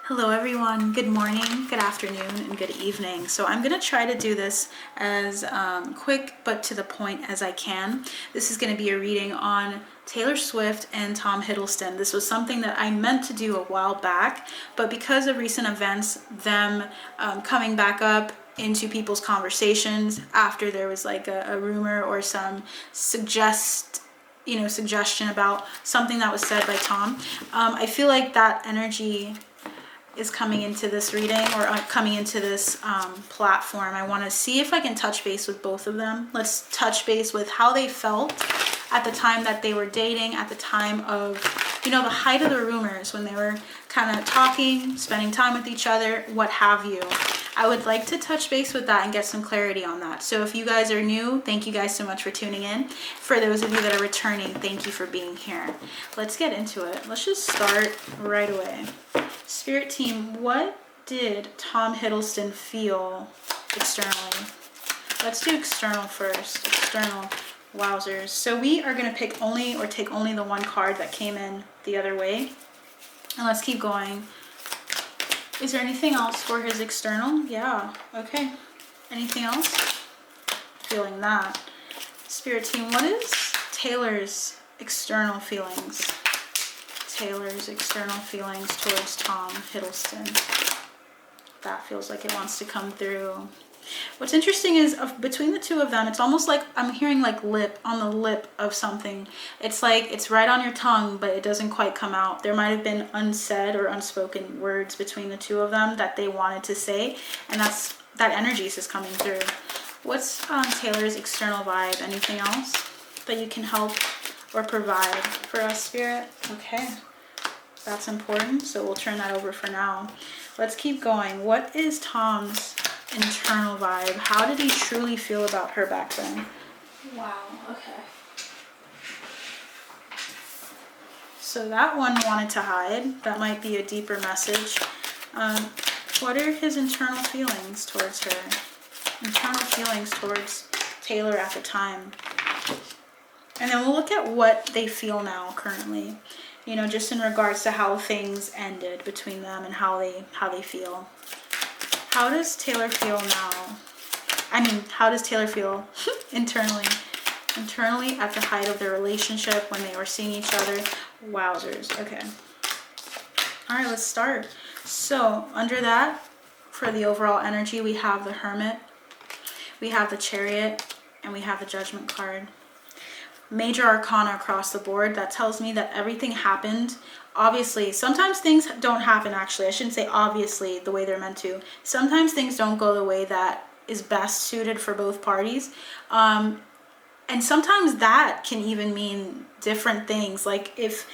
Hello everyone, good morning, good afternoon, and good evening. So I'm going to try to do this as quick but to the point as I can. This is going to be a reading on Taylor Swift and Tom Hiddleston. This was something that I meant to do a while back, but because of recent events, them coming back up into people's conversations after there was like a rumor or some suggestion about something that was said by Tom, I feel like that energy is coming into this reading or coming into this platform. I want to see if I can touch base with both of them. Let's touch base with how they felt at the time that they were dating, at the time of, the height of the rumors, when they were kind of talking, spending time with each other, what have you. I would like to touch base with that and get some clarity on that. So if you guys are new, thank you guys so much for tuning in. For those of you that are returning, thank you for being here. Let's get into it. Let's just start right away. Spirit team, what did Tom Hiddleston feel externally? Let's do external first. External. Wowzers. So we are going to pick only or take only the one card that came in the other way. And let's keep going. Is there anything else for his external? Yeah. Okay. Anything else? Feeling that. Spirit team, what is Taylor's external feelings? Taylor's external feelings towards Tom Hiddleston. That feels like it wants to come through. What's interesting is between the two of them, it's almost like I'm hearing like lip on the lip of something. It's like it's right on your tongue, but it doesn't quite come out. There might have been unsaid or unspoken words between the two of them that they wanted to say, and that energy is just coming through. What's Taylor's external vibe? Anything else that you can help or provide for us, Spirit? Okay, that's important, so we'll turn that over for now. Let's keep going. What is Tom's internal vibe? How did he truly feel about her back then? Wow, okay. So that one wanted to hide. That might be a deeper message. What are his internal feelings towards her? Internal feelings towards Taylor at the time. And then we'll look at what they feel now currently. Just in regards to how things ended between them and how they feel. How does Taylor feel now? How does Taylor feel internally? Internally at the height of their relationship, when they were seeing each other. Wowzers. Okay. All right, let's start. So under that, for the overall energy, we have the Hermit, we have the Chariot, and we have the Judgment card. Major arcana across the board. That tells me that everything happened. Obviously, sometimes things don't happen, actually. I shouldn't say obviously the way they're meant to. Sometimes things don't go the way that is best suited for both parties. And sometimes that can even mean different things. Like if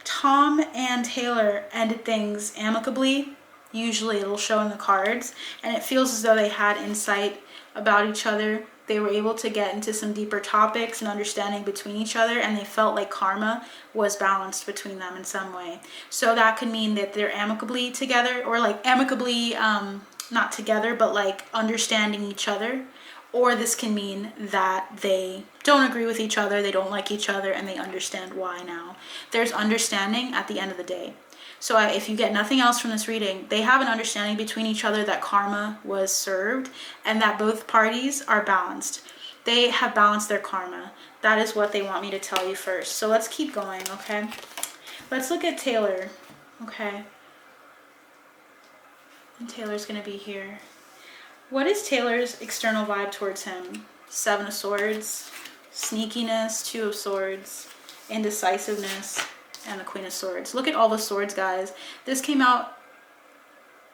Tom and Taylor ended things amicably, usually it'll show in the cards, and it feels as though they had insight about each other. They were able to get into some deeper topics and understanding between each other, and they felt like karma was balanced between them in some way. So that could mean that they're amicably together, or like amicably, not together, but like understanding each other. Or this can mean that they don't agree with each other, they don't like each other, and they understand why now. There's understanding at the end of the day. So if you get nothing else from this reading, they have an understanding between each other that karma was served and that both parties are balanced. They have balanced their karma. That is what they want me to tell you first. So let's keep going, okay? Let's look at Taylor, okay? And Taylor's going to be here. What is Taylor's external vibe towards him? 7 of Swords, sneakiness, 2 of Swords, indecisiveness, and the Queen of Swords. Look at all the swords, guys. This came out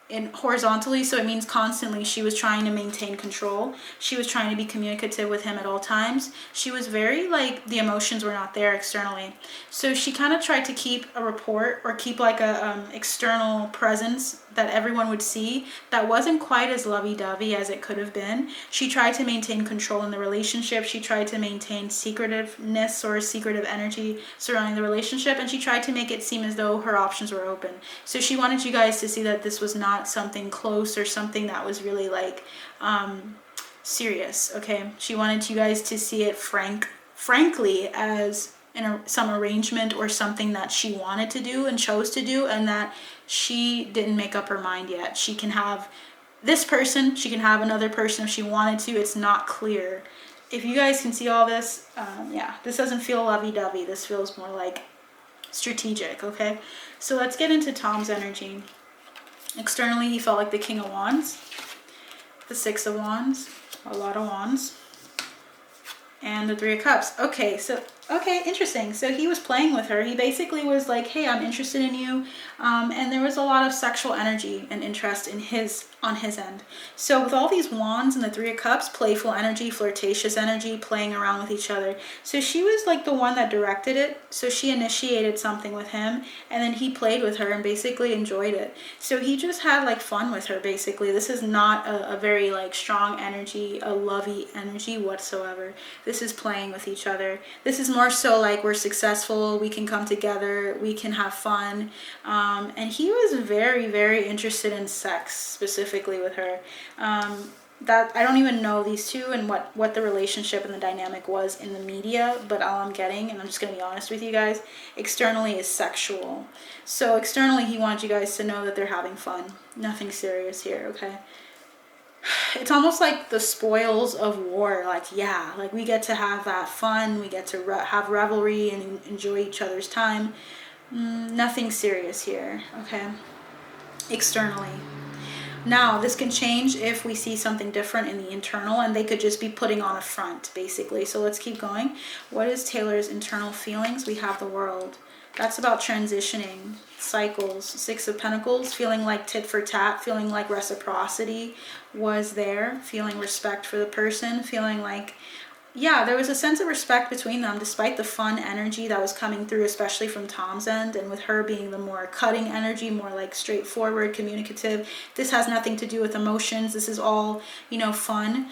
in horizontally, so it means constantly she was trying to maintain control. She was trying to be communicative with him at all times. She was very like, the emotions were not there externally. So she kind of tried to keep a rapport or keep like a external presence that everyone would see that wasn't quite as lovey-dovey as it could have been. She tried to maintain control in the relationship. She tried to maintain secretiveness or secretive energy surrounding the relationship, and she tried to make it seem as though her options were open. So she wanted you guys to see that this was not something close or something that was really like serious, okay? She wanted you guys to see it frankly as some arrangement or something that she wanted to do and chose to do, and that she didn't make up her mind yet. She can have this person, she can have another person if she wanted to. It's not clear. If you guys can see all this, yeah, this doesn't feel lovey-dovey. This feels more like strategic, okay? So let's get into Tom's energy. Externally, he felt like the King of Wands, the Six of Wands, a lot of wands, and the Three of Cups. Okay, so, okay, interesting. So he was playing with her. He basically was like, hey, I'm interested in you. And there was a lot of sexual energy and interest in on his end. So with all these wands and the Three of Cups, playful energy, flirtatious energy, playing around with each other. So she was like the one that directed it. So she initiated something with him, and then he played with her and basically enjoyed it. So he just had like fun with her, basically. This is not a very like strong energy, a lovey energy whatsoever. This is playing with each other. This is more so like we're successful, we can come together, we can have fun. And he was very, very interested in sex, specifically with her. That I don't even know these two and what the relationship and the dynamic was in the media, but all I'm getting, and I'm just going to be honest with you guys, externally is sexual. So externally he wants you guys to know that they're having fun. Nothing serious here, okay? It's almost like the spoils of war. Like, yeah, like we get to have that fun, we get to have revelry and enjoy each other's time. Nothing serious here, okay? Externally. Now, this can change if we see something different in the internal, and they could just be putting on a front, basically. So let's keep going. What is Taylor's internal feelings? We have the World. That's about transitioning, cycles. Six of Pentacles, feeling like tit for tat, feeling like reciprocity was there, feeling respect for the person, feeling like, yeah, there was a sense of respect between them despite the fun energy that was coming through, especially from Tom's end, and with her being the more cutting energy, more like straightforward, communicative. This has nothing to do with emotions. This is all, you know, fun.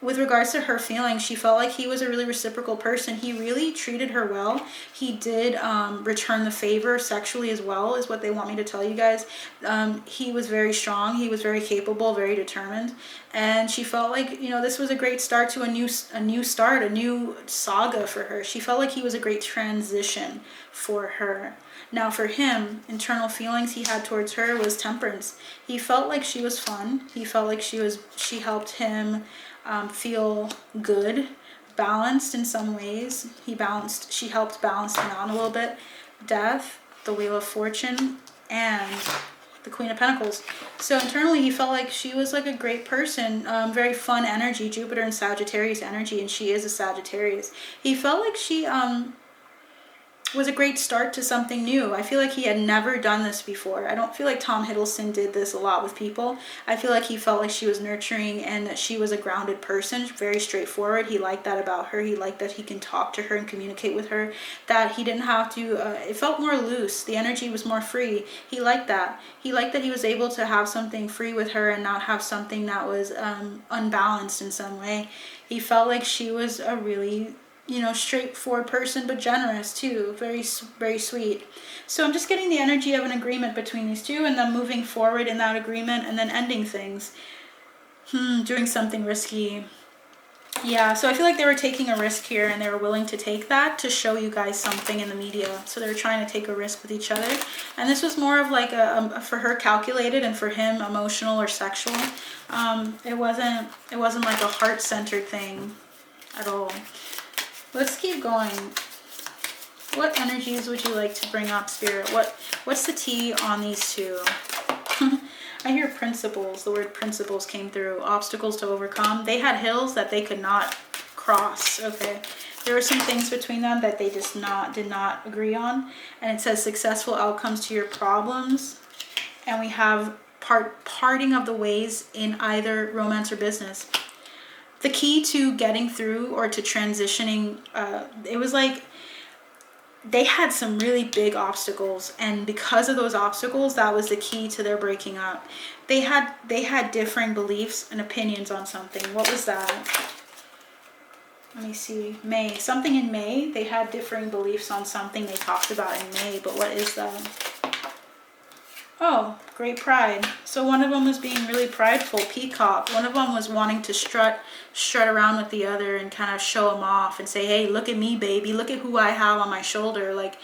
With regards to her feelings, she felt like he was a really reciprocal person. He really treated her well. He did return the favor sexually as well, is what they want me to tell you guys. He was very strong. He was very capable, very determined. And she felt like, you know, this was a great start to a new start, a new saga for her. She felt like he was a great transition for her. Now for him, internal feelings he had towards her was temperance. He felt like she was fun. He felt like she helped him feel good, balanced in some ways. She helped balance him out a little bit. Death, the Wheel of Fortune, and the Queen of Pentacles. So internally he felt like she was like a great person, very fun energy, Jupiter and Sagittarius energy, and she is a Sagittarius. He felt like she was a great start to something new. I feel like he had never done this before. I don't feel like Tom Hiddleston did this a lot with people. I feel like he felt like she was nurturing and that she was a grounded person, very straightforward. He liked that about her. He liked that he can talk to her and communicate with her, that he didn't have to, it felt more loose. The energy was more free. He liked that. He liked that he was able to have something free with her and not have something that was unbalanced in some way. He felt like she was a really, you know, straightforward person, but generous too. Very, very sweet. So I'm just getting the energy of an agreement between these two, and then moving forward in that agreement, and then ending things. Doing something risky. Yeah, so I feel like they were taking a risk here, and they were willing to take that to show you guys something in the media. So they were trying to take a risk with each other. And this was more of like for her calculated, and for him emotional or sexual. It wasn't like a heart-centered thing at all. Let's keep going. What energies would you like to bring up, Spirit? What's the tea on these two? I hear principles. The word principles came through. Obstacles to overcome. They had hills that they could not cross. Okay. There were some things between them that they just did not agree on. And it says successful outcomes to your problems. And we have parting of the ways in either romance or business. The key to getting through or to transitioning, it was like they had some really big obstacles, and because of those obstacles, that was the key to their breaking up. They had differing beliefs and opinions on something. What was that? Let me see. May. Something in May. They had differing beliefs on something they talked about in May, but what is that? Oh, great pride. So one of them was being really prideful, peacock. One of them was wanting to strut around with the other and kind of show him off and say, hey, look at me, baby. Look at who I have on my shoulder. Like,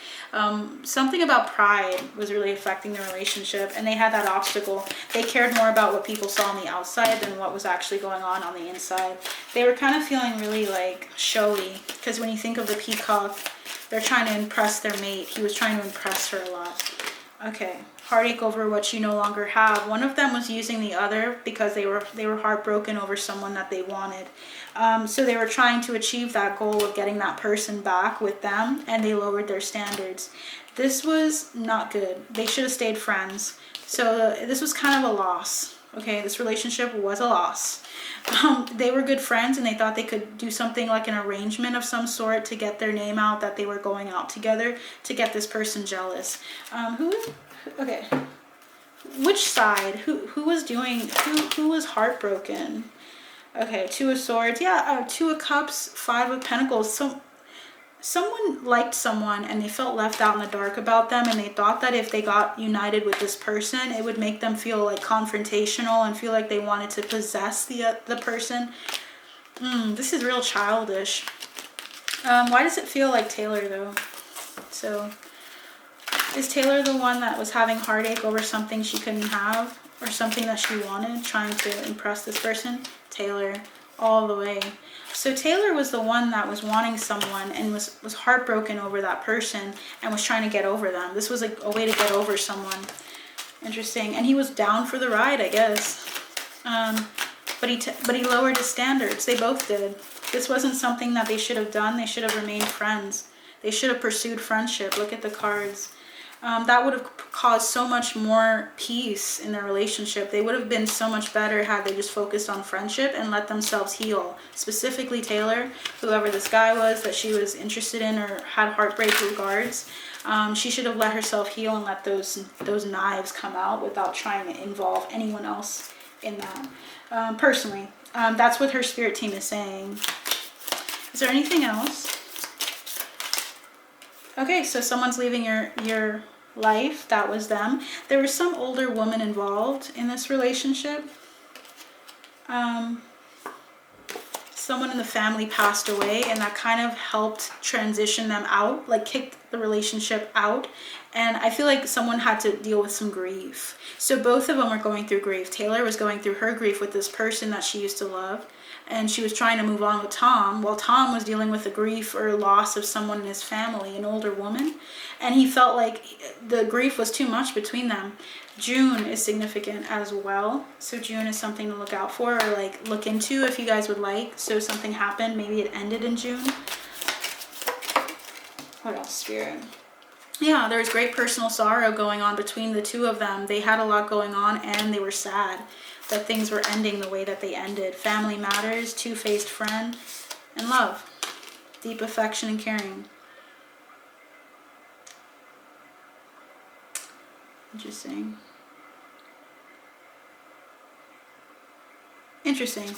something about pride was really affecting the relationship, and they had that obstacle. They cared more about what people saw on the outside than what was actually going on the inside. They were kind of feeling really like showy, because when you think of the peacock, they're trying to impress their mate. He was trying to impress her a lot. Okay, heartache over what you no longer have. One of them was using the other because they were heartbroken over someone that they wanted. So they were trying to achieve that goal of getting that person back with them, and they lowered their standards. This was not good. They should have stayed friends. So this was kind of a loss. Okay, this relationship was a loss. They were good friends, and they thought they could do something like an arrangement of some sort to get their name out that they were going out together, to get this person jealous. Okay, which side? Who was doing? Who was heartbroken? Okay, Two of Swords. Yeah, Two of Cups, Five of Pentacles. So someone liked someone and they felt left out in the dark about them, and they thought that if they got united with this person, it would make them feel like confrontational and feel like they wanted to possess the person. This is real childish. Why does it feel like Taylor though? So is Taylor the one that was having heartache over something she couldn't have, or something that she wanted, trying to impress this person? Taylor, all the way. So Taylor was the one that was wanting someone and was heartbroken over that person and was trying to get over them. This was like a way to get over someone. Interesting. And he was down for the ride, I guess. But he lowered his standards. They both did. This wasn't something that they should have done. They should have remained friends. They should have pursued friendship. Look at the cards. That would have caused so much more peace in their relationship. They would have been so much better had they just focused on friendship and let themselves heal. Specifically Taylor, whoever this guy was that she was interested in or had heartbreak regards, she should have let herself heal and let those knives come out without trying to involve anyone else in that. Personally, that's what her spirit team is saying. Is there anything else? Okay, so someone's leaving your life. That was them. There was some older woman involved in this relationship. Someone in the family passed away, and that kind of helped transition them out, like kicked the relationship out. And I feel like someone had to deal with some grief. So both of them were going through grief. Taylor was going through her grief with this person that she used to love, and she was trying to move on with Tom, while Tom was dealing with the grief or loss of someone in his family, an older woman, and he felt like the grief was too much between them. June is significant as well, so June is something to look out for, or like look into if you guys would like. So something happened, maybe it ended in June. What else, Spirit? Yeah, there was great personal sorrow going on between the two of them. They had a lot going on, and they were sad that things were ending the way that they ended. Family matters, two-faced friend, and love. Deep affection and caring. Interesting. Interesting.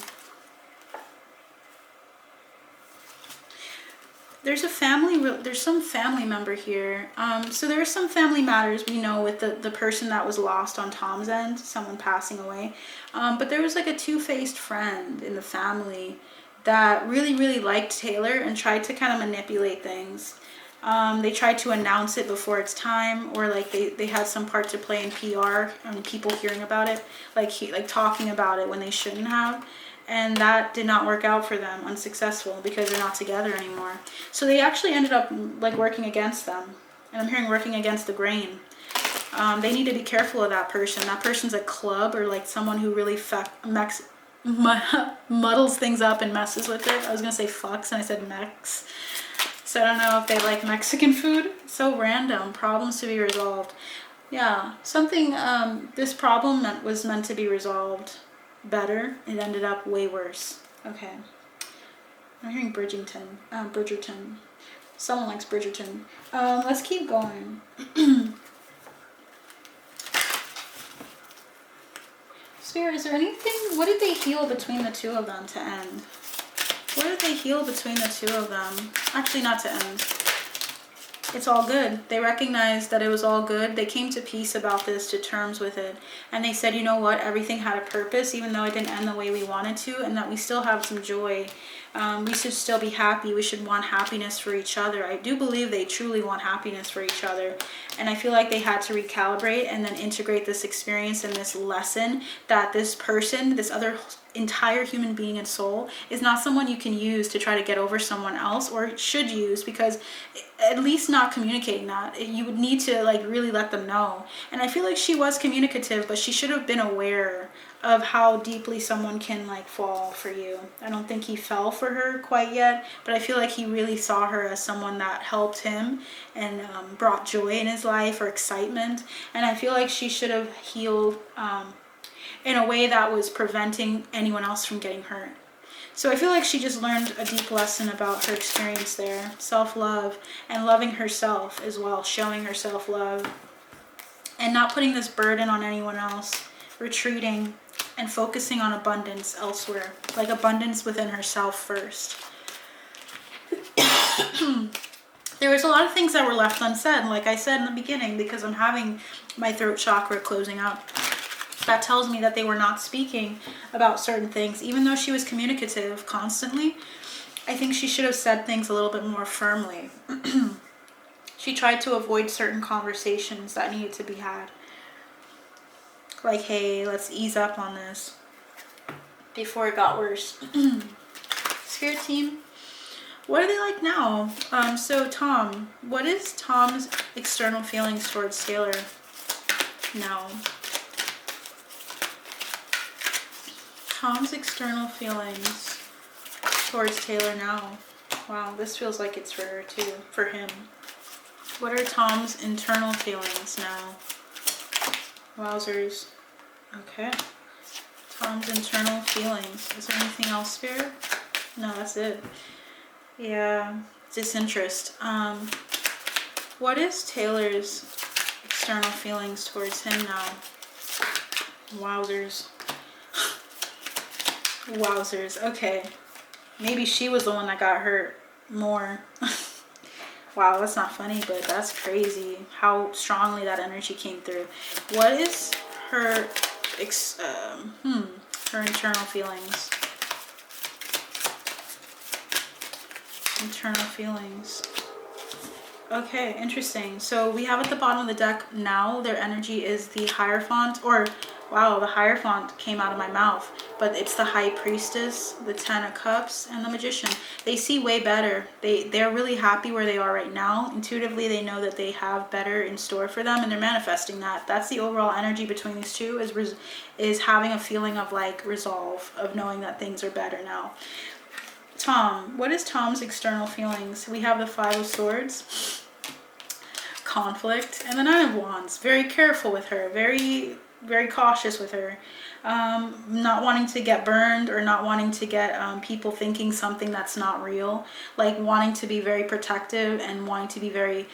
There's some family member here. So there are some family matters we know with the person that was lost on Tom's end, someone passing away. But there was like a two-faced friend in the family that really, really liked Taylor and tried to kind of manipulate things. They tried to announce it before it's time, or like they had some part to play in PR and people hearing about it, like talking about it when they shouldn't have. And that did not work out for them, unsuccessful, because they're not together anymore. So they actually ended up like working against them. And I'm hearing working against the grain. They need to be careful of that person. That person's a club, or like someone who really muddles things up and messes with it. I was going to say fucks and I said mex. So I don't know if they like Mexican food. So random. Problems to be resolved. Yeah, something, this problem was meant to be resolved better. It ended up way worse. Okay. I'm hearing Bridgerton. Someone likes Bridgerton. Let's keep going. Spirit, is there anything? What did they heal between the two of them to end? What did they heal between the two of them? Actually, not to end. It's all good. They recognized that it was all good. They came to peace about this, to terms with it. And they said, you know what, everything had a purpose, even though it didn't end the way we wanted to, and that we still have some joy. We should still be happy. We should want happiness for each other. I do believe they truly want happiness for each other. And I feel like they had to recalibrate and then integrate this experience and this lesson that this person, this other entire human being and soul, is not someone you can use to try to get over someone else, or should use, because at least not communicating that. You would need to like really let them know. And I feel like she was communicative, but she should have been aware of how deeply someone can like fall for you. I don't think he fell for her quite yet, but I feel like he really saw her as someone that helped him and brought joy in his life or excitement. And I feel like she should have healed in a way that was preventing anyone else from getting hurt. So I feel like she just learned a deep lesson about her experience there. Self-love and loving herself as well, showing her self-love and not putting this burden on anyone else, retreating and focusing on abundance elsewhere, like abundance within herself first. There was a lot of things that were left unsaid, like I said in the beginning, because I'm having my throat chakra closing up. That tells me that they were not speaking about certain things. Even though she was communicative constantly, I think she should have said things a little bit more firmly. She tried to avoid certain conversations that needed to be had. Like, hey, let's ease up on this before it got worse. Spirit team, what are they like now? So Tom, what is Tom's external feelings towards Taylor now? Tom's external feelings towards Taylor now. Wow, this feels like it's for her too, for him. What are Tom's internal feelings now? Wowzers. Okay. Tom's internal feelings. Is there anything else, Spirit? No, that's it. Yeah, disinterest. What is Taylor's external feelings towards him now? Wowzers. Wowzers. Okay. Maybe she was the one that got hurt more. Wow, that's not funny, but that's crazy how strongly that energy came through. What is her her internal feelings? Internal feelings. Okay, interesting. So we have at the bottom of the deck now, their energy is the Hierophant, or wow, the Hierophant came out of my mouth, but it's the High Priestess, the Ten of Cups, and the Magician. They see way better. They're really happy where they are right now. Intuitively, they know that they have better in store for them, and they're manifesting that. That's the overall energy between these two, is having a feeling of like resolve, of knowing that things are better now. Tom, what is Tom's external feelings? We have the Five of Swords, conflict, and the Nine of Wands. Very careful with her, very cautious with her, not wanting to get burned or not wanting to get people thinking something that's not real, like wanting to be very protective and wanting to be very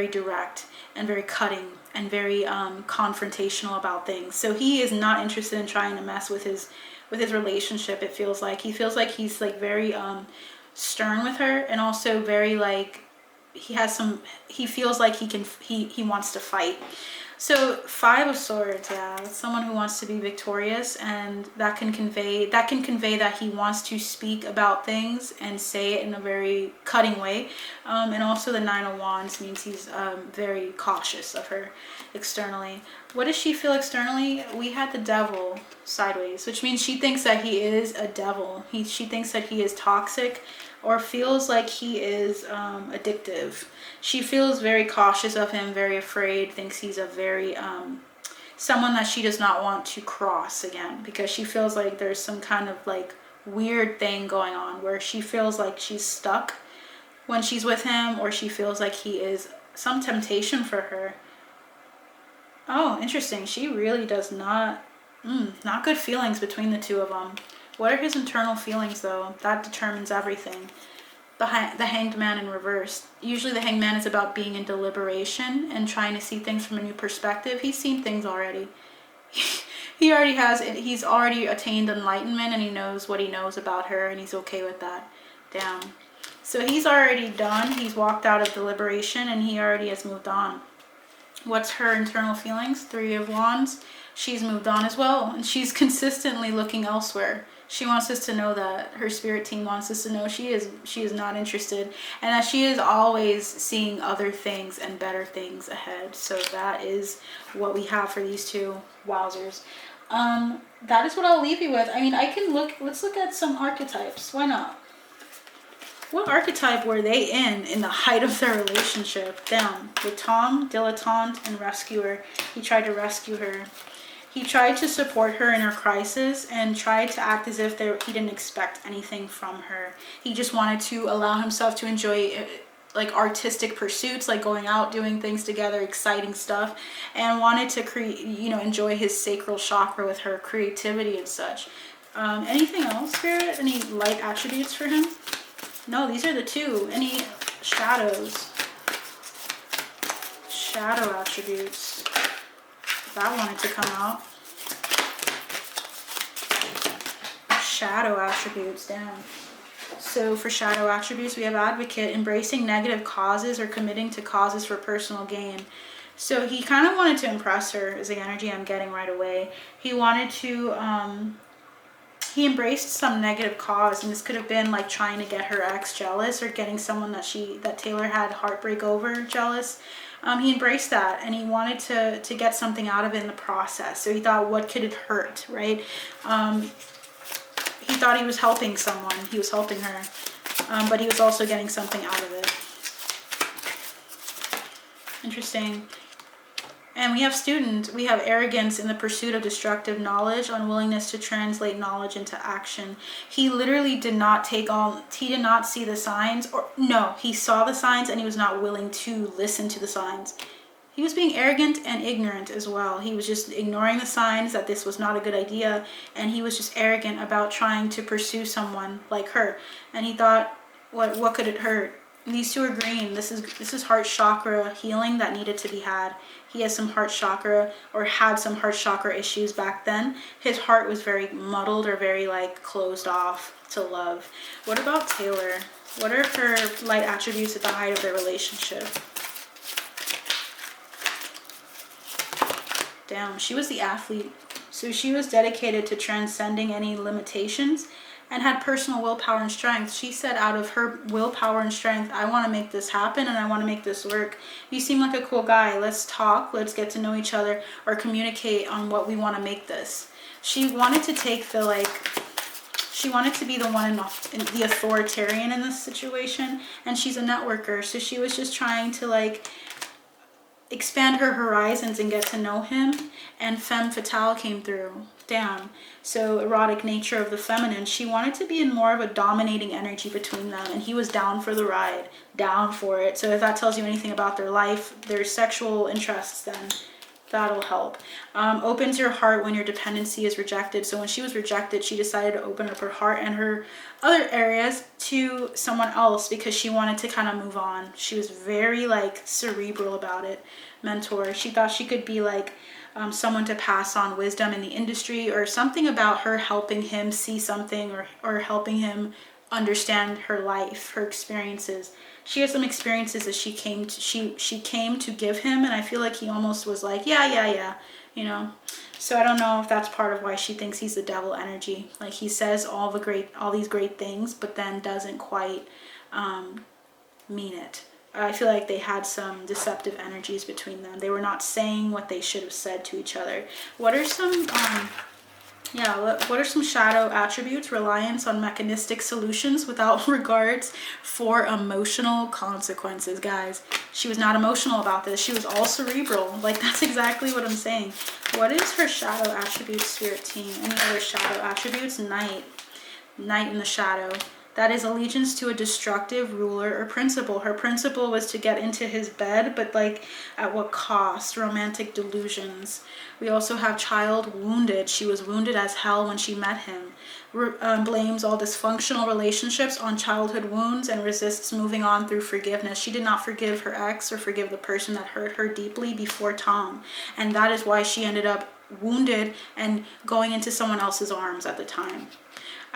direct and very cutting and very confrontational about things. So he is not interested in trying to mess with his relationship. It feels like he feels like he's like very stern with her, and also very like he feels like he wants to fight. So Five of Swords, yeah, that's someone who wants to be victorious, and that can convey that he wants to speak about things and say it in a very cutting way. And also the Nine of Wands means he's very cautious of her externally. What does she feel externally? We had the Devil sideways, which means she thinks that he is a devil. She thinks that he is toxic, or feels like he is addictive. She feels very cautious of him, very afraid, thinks he's a very someone that she does not want to cross again, because she feels like there's some kind of like weird thing going on where she feels like she's stuck when she's with him, or she feels like he is some temptation for her. Oh, interesting. She really does not good feelings between the two of them. What are his internal feelings, though? That determines everything. The Hanged Man in reverse. Usually the Hanged Man is about being in deliberation and trying to see things from a new perspective. He's seen things already. He's already attained enlightenment, and he knows what he knows about her, and he's okay with that. Damn. So he's already done. He's walked out of deliberation and he already has moved on. What's her internal feelings? 3 of Wands. She's moved on as well, and she's consistently looking elsewhere. She wants us to know that. Her spirit team wants us to know she is not interested, and that she is always seeing other things and better things ahead. So that is what we have for these two. Wowzers. That is what I'll leave you with. I mean, let's look at some archetypes. Why not? What archetype were they in the height of their relationship? Down with Tom, dilettante, and rescuer. He tried to rescue her. He tried to support her in her crisis and tried to act as if he didn't expect anything from her. He just wanted to allow himself to enjoy like artistic pursuits, like going out, doing things together, exciting stuff, and wanted to enjoy his sacral chakra with her, creativity and such. Anything else, Spirit? Any light attributes for him? No, these are the two. Any shadows? Shadow attributes. That wanted to come out. Shadow attributes, down. So for shadow attributes, we have advocate, embracing negative causes or committing to causes for personal gain. So he kind of wanted to impress her, is the energy I'm getting right away. He wanted to, he embraced some negative cause, and this could have been like trying to get her ex jealous, or getting someone that Taylor had heartbreak over jealous. He embraced that, and he wanted to get something out of it in the process. So he thought, what could it hurt, right? He thought he was helping someone. He was helping her, but he was also getting something out of it. Interesting. And we have student. We have arrogance in the pursuit of destructive knowledge, unwillingness to translate knowledge into action. He literally did not he did not see the signs, or no, he saw the signs and he was not willing to listen to the signs. He was being arrogant and ignorant as well. He was just ignoring the signs that this was not a good idea, and he was just arrogant about trying to pursue someone like her. And he thought, what could it hurt? These two are green. This is heart chakra healing that needed to be had. He has some heart chakra, or had some heart chakra issues back then. His heart was very muddled, or very like closed off to love. What about Taylor? What are her light attributes at the height of their relationship? Down. She was the athlete. So she was dedicated to transcending any limitations and had personal willpower and strength. She said out of her willpower and strength, I want to make this happen and I want to make this work. You seem like a cool guy. Let's talk. Let's get to know each other, or communicate on what we want to make this. She wanted to take she wanted to be the one the authoritarian in this situation, and she's a networker. So she was just trying to expand her horizons and get to know him. And femme fatale came through. Down. So erotic nature of the feminine. She wanted to be in more of a dominating energy between them, and he was down for the ride, down for it. So if that tells you anything about their life, their sexual interests, then that'll help. Opens your heart when your dependency is rejected. So when she was rejected, she decided to open up her heart and her other areas to someone else, because she wanted to kind of move on. She was very cerebral about it. Mentor. She thought she could be someone to pass on wisdom in the industry, or something about her helping him see something, or helping him understand her life, her experiences. She has some experiences that she came to give him, and I feel like he almost was like, yeah, So I don't know if that's part of why she thinks he's the devil energy. Like, he says all these great things, but then doesn't quite mean it. I feel like they had some deceptive energies between them. They were not saying what they should have said to each other. What are some what are some shadow attributes? Reliance on mechanistic solutions without regards for emotional consequences, guys. She was not emotional about this. She was all cerebral. That's exactly what I'm saying. What is her shadow attributes, spirit team? Any other shadow attributes? Night in the shadow. That is allegiance to a destructive ruler or principle. Her principle was to get into his bed, but at what cost? Romantic delusions. We also have child wounded. She was wounded as hell when she met him. Blames all dysfunctional relationships on childhood wounds and resists moving on through forgiveness. She did not forgive her ex or forgive the person that hurt her deeply before Tom. And that is why she ended up wounded and going into someone else's arms at the time.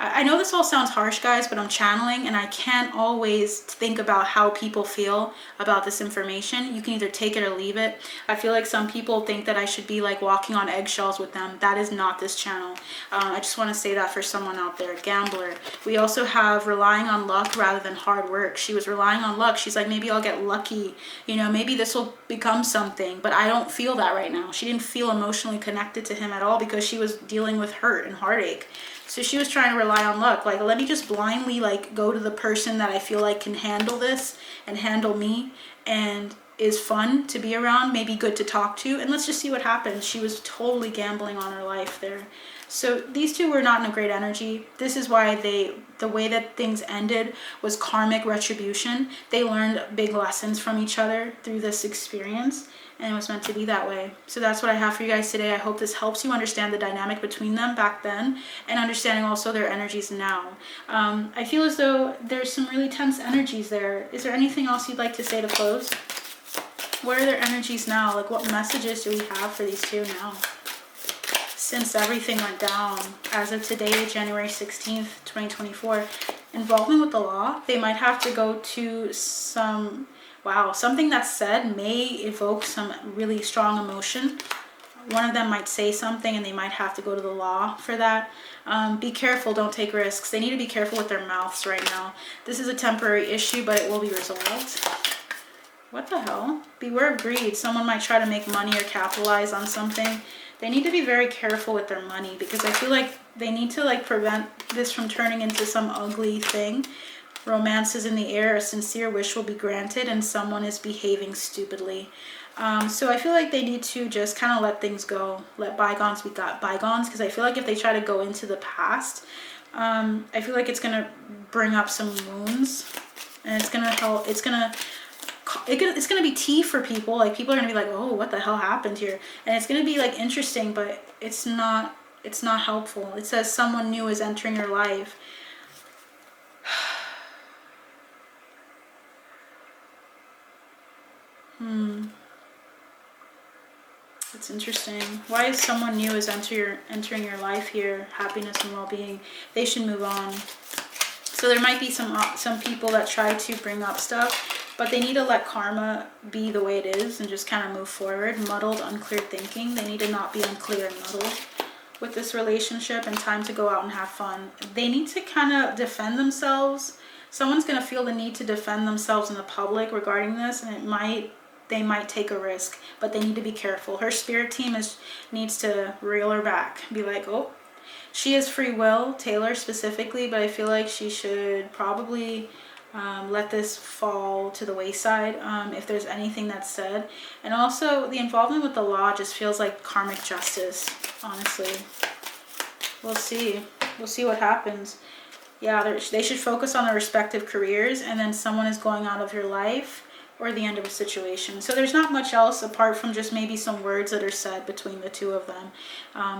I know this all sounds harsh, guys, but I'm channeling and I can't always think about how people feel about this information. You can either take it or leave it. I feel like some people think that I should be like walking on eggshells with them. That is not this channel. I just want to say that for someone out there. Gambler. We also have relying on luck rather than hard work. She was relying on luck. She's like, maybe I'll get lucky. You know, maybe this will become something. But I don't feel that right now. She didn't feel emotionally connected to him at all because she was dealing with hurt and heartache. So she was trying to rely on luck. Like, let me just blindly like go to the person that I feel like can handle this and handle me and is fun to be around, maybe good to talk to, and let's just see what happens. She was totally gambling on her life there. So these two were not in a great energy. This is why the way that things ended was karmic retribution. They learned big lessons from each other through this experience, and it was meant to be that way. So that's what I have for you guys today. I hope this helps you understand the dynamic between them back then and understanding also their energies now. I feel as though there's some really tense energies there. Is there anything else you'd like to say to close? What are their energies now? Like, what messages do we have for these two now? Since everything went down, as of today, January 16th, 2024, involvement with the law, they might have to go to some, wow, something that's said may evoke some really strong emotion. One of them might say something and they might have to go to the law for that. Be careful, don't take risks. They need to be careful with their mouths right now. This is a temporary issue, but it will be resolved. What the hell? Beware of greed. Someone might try to make money or capitalize on something. They need to be very careful with their money because I feel like they need to like prevent this from turning into some ugly thing. Romance is in the air. A sincere wish will be granted and someone is behaving stupidly. So I feel like they need to just kind of let things go. Let bygones be bygones, because I feel like if they try to go into the past, I feel like it's going to bring up some wounds and it's going to help. It's going to be tea for people. Like, people are going to be like, oh, what the hell happened here? And it's going to be like interesting, but it's not helpful. It says someone new is entering your life. It's interesting. Why is someone new is entering your life here? Happiness and well-being. They should move on. So there might be some people that try to bring up stuff, but they need to let karma be the way it is and just kind of move forward. Muddled, unclear thinking. They need to not be unclear and muddled with this relationship, and time to go out and have fun. They need to kind of defend themselves. Someone's going to feel the need to defend themselves in the public regarding this, and they might take a risk, but they need to be careful. Her spirit team needs to reel her back. Be like, oh, she has free will, Taylor specifically, but I feel like she should probably let this fall to the wayside if there's anything that's said. And also, the involvement with the law just feels like karmic justice, honestly. We'll see. We'll see what happens. Yeah, they should focus on their respective careers, and then someone is going out of your life or the end of a situation. So there's not much else apart from just maybe some words that are said between the two of them.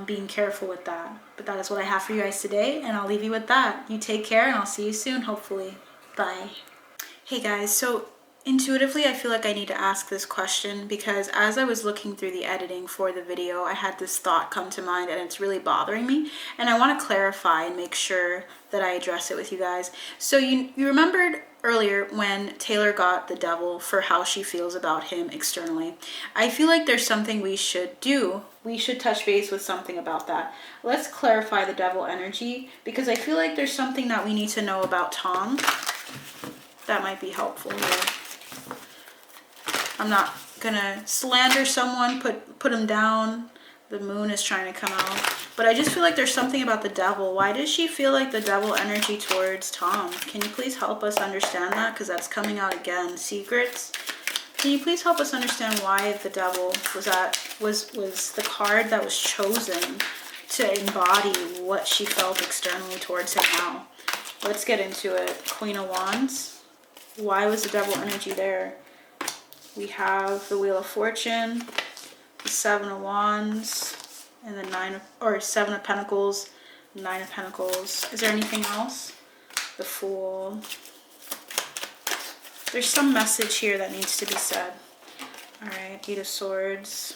Being careful with that. But that is what I have for you guys today, and I'll leave you with that. You take care, and I'll see you soon, hopefully. Bye. Hey guys, so intuitively I feel like I need to ask this question because as I was looking through the editing for the video, I had this thought come to mind and it's really bothering me, and I want to clarify and make sure that I address it with you guys. So you remembered earlier when Taylor got the devil for how she feels about him externally. I feel like there's something we should do. We should touch base with something about that. Let's clarify the devil energy because I feel like there's something that we need to know about Tom that might be helpful here. I'm not gonna slander someone, put him down. The moon is trying to come out. But I just feel like there's something about the devil. Why does she feel like the devil energy towards Tom? Can you please help us understand that? Because that's coming out again. Secrets. Can you please help us understand why the devil was the card that was chosen to embody what she felt externally towards him now? Let's get into it. Queen of Wands. Why was the devil energy there? We have the Wheel of Fortune, the Seven of Wands, and the Seven of Pentacles, Nine of Pentacles. Is there anything else? The Fool. There's some message here that needs to be said. All right, Eight of Swords.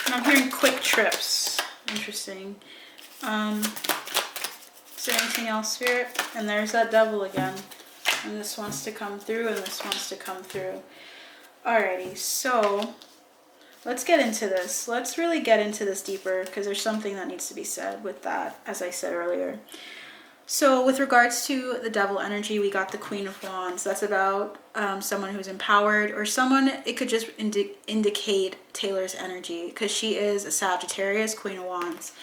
And I'm hearing quick trips. Interesting. Is there anything else, Spirit? And there's that devil again. And this wants to come through, and this wants to come through. Alrighty, so let's get into this. Let's really get into this deeper, because there's something that needs to be said with that, as I said earlier. So with regards to the devil energy, we got the Queen of Wands. That's about someone who's empowered, or someone, it could just indicate Taylor's energy, because she is a Sagittarius, Queen of Wands.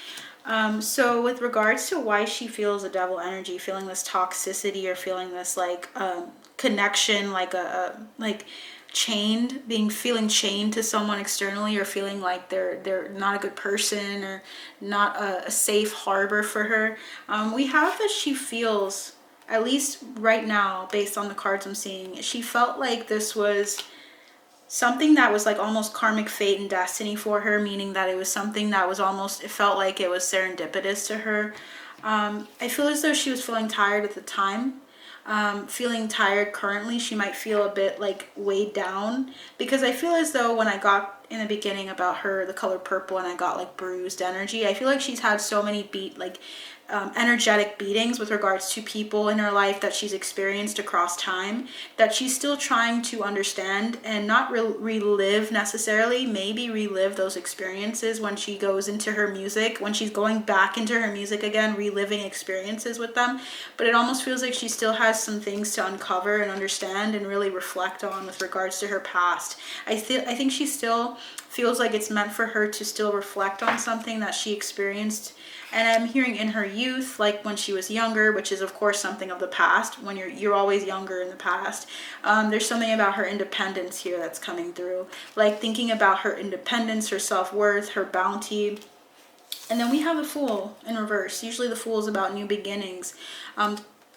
So with regards to why she feels a devil energy, feeling this toxicity, or feeling this like connection, like feeling chained to someone externally, or feeling like they're not a good person, or not a safe harbor for her, we have that she feels, at least right now based on the cards I'm seeing, she felt like this was something that was like almost karmic fate and destiny for her, meaning that it was something that was almost, it felt like it was serendipitous to her. I feel as though she was feeling tired at the time. Feeling tired currently. She might feel a bit like weighed down, because I feel as though when I got in the beginning about her, the color purple, and I got like bruised energy, I feel like she's had so many energetic beatings with regards to people in her life that she's experienced across time, that she's still trying to understand and not relive necessarily, maybe relive those experiences when she goes into her music, when she's going back into her music again, reliving experiences with them. But it almost feels like she still has some things to uncover and understand and really reflect on with regards to her past. I think she still feels like it's meant for her to still reflect on something that she experienced. And I'm hearing in her youth, like when she was younger, which is of course something of the past. When you're always younger in the past. There's something about her independence here that's coming through. Like thinking about her independence, her self-worth, her bounty. And then we have the Fool in reverse. Usually the Fool is about new beginnings.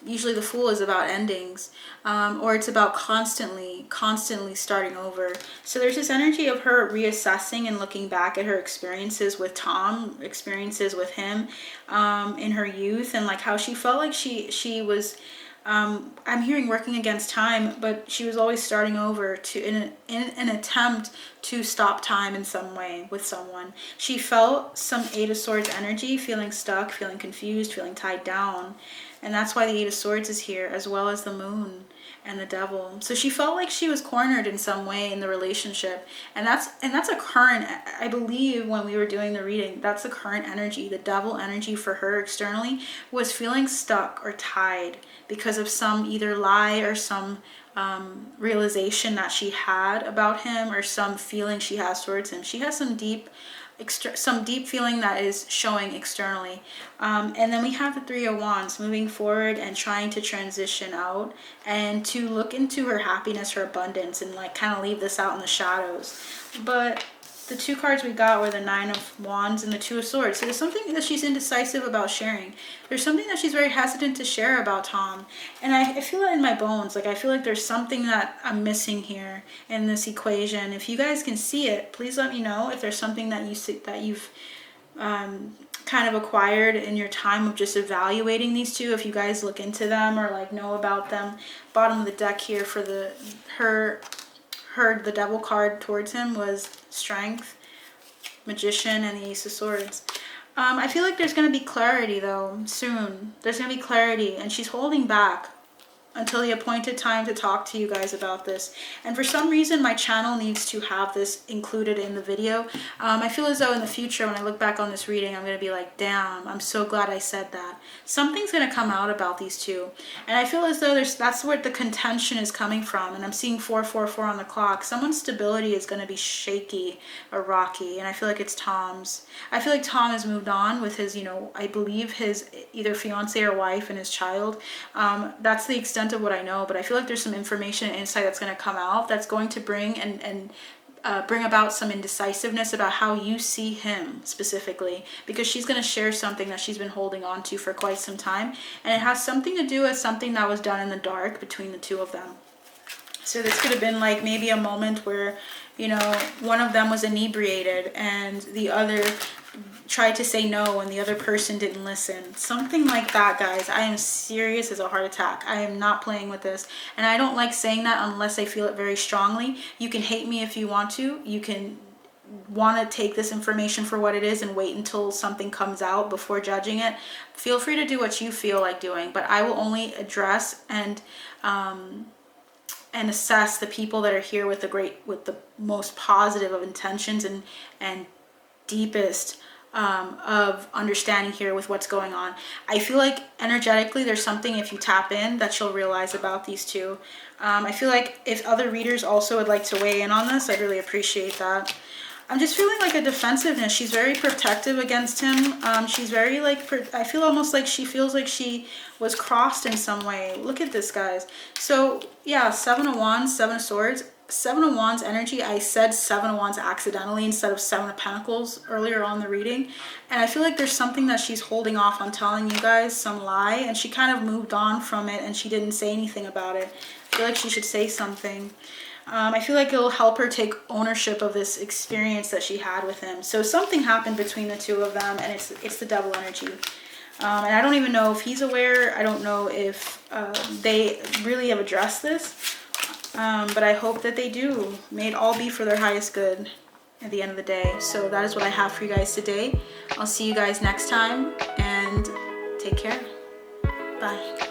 Usually the Fool is about endings, or it's about constantly starting over. So there's this energy of her reassessing and looking back at her experiences with Tom, experiences with him in her youth, and like how she felt like she was, I'm hearing working against time, but she was always starting over in an attempt to stop time in some way with someone. She felt some Eight of Swords energy, feeling stuck, feeling confused, feeling tied down. And that's why the Eight of Swords is here, as well as the Moon and the Devil. So she felt like she was cornered in some way in the relationship. And that's a current, I believe when we were doing the reading, that's the current energy. The Devil energy for her externally was feeling stuck or tied because of some either lie or some realization that she had about him, or some feeling she has towards him. She has some deep feeling that is showing externally. And then we have the Three of Wands, moving forward and trying to transition out and to look into her happiness, her abundance, and like kind of leave this out in the shadows. But the two cards we got were the Nine of Wands and the Two of Swords. So there's something that she's indecisive about sharing. There's something that she's very hesitant to share about Tom. And I feel it in my bones. Like I feel like there's something that I'm missing here in this equation. If you guys can see it, please let me know if there's something that you've kind of acquired in your time of just evaluating these two. If you guys look into them or like know about them. Bottom of the deck here for the Devil card towards him was Strength, Magician, and the Ace of Swords. I feel like there's going to be clarity though soon. There's going to be clarity, and she's holding back until the appointed time to talk to you guys about this. And for some reason my channel needs to have this included in the video. I feel as though in the future when I look back on this reading, I'm going to be like, damn, I'm so glad I said that. Something's going to come out about these two. And I feel as though that's where the contention is coming from. And I'm seeing 444 on the clock. Someone's stability is going to be shaky or rocky. And I feel like it's Tom's. I feel like Tom has moved on with his, I believe his either fiance or wife and his child. That's the extent of what I know, but I feel like there's some information and insight that's going to come out that's going to bring bring about some indecisiveness about how you see him specifically, because she's going to share something that she's been holding on to for quite some time, and it has something to do with something that was done in the dark between the two of them. So this could have been like maybe a moment where one of them was inebriated and the other tried to say no and the other person didn't listen. Something like that, guys. I am serious as a heart attack. I am not playing with this. And I don't like saying that unless I feel it very strongly. You can hate me if you want to. You can want to take this information for what it is and wait until something comes out before judging it, feel free to do what you feel like doing. But I will only address and assess the people that are here with the most positive of intentions and deepest of understanding here with what's going on. I feel like energetically there's something, if you tap in, that you'll realize about these two. I feel like if other readers also would like to weigh in on this, I'd really appreciate that. I'm just feeling like a defensiveness. She's very protective against him. She's very like, I feel almost like she feels like she was crossed in some way. Look at this, guys. So yeah, 7 of Wands, 7 of Swords. 7 of Wands energy. I said 7 of Wands accidentally instead of 7 of Pentacles earlier on the reading. And I feel like there's something that she's holding off on telling you guys, some lie. And she kind of moved on from it and she didn't say anything about it. I feel like she should say something. I feel like it'll help her take ownership of this experience that she had with him. So something happened between the two of them, and it's the Devil energy. And I don't even know if he's aware. I don't know if they really have addressed this. But I hope that they do. May it all be for their highest good at the end of the day. So that is what I have for you guys today. I'll see you guys next time, and take care. Bye.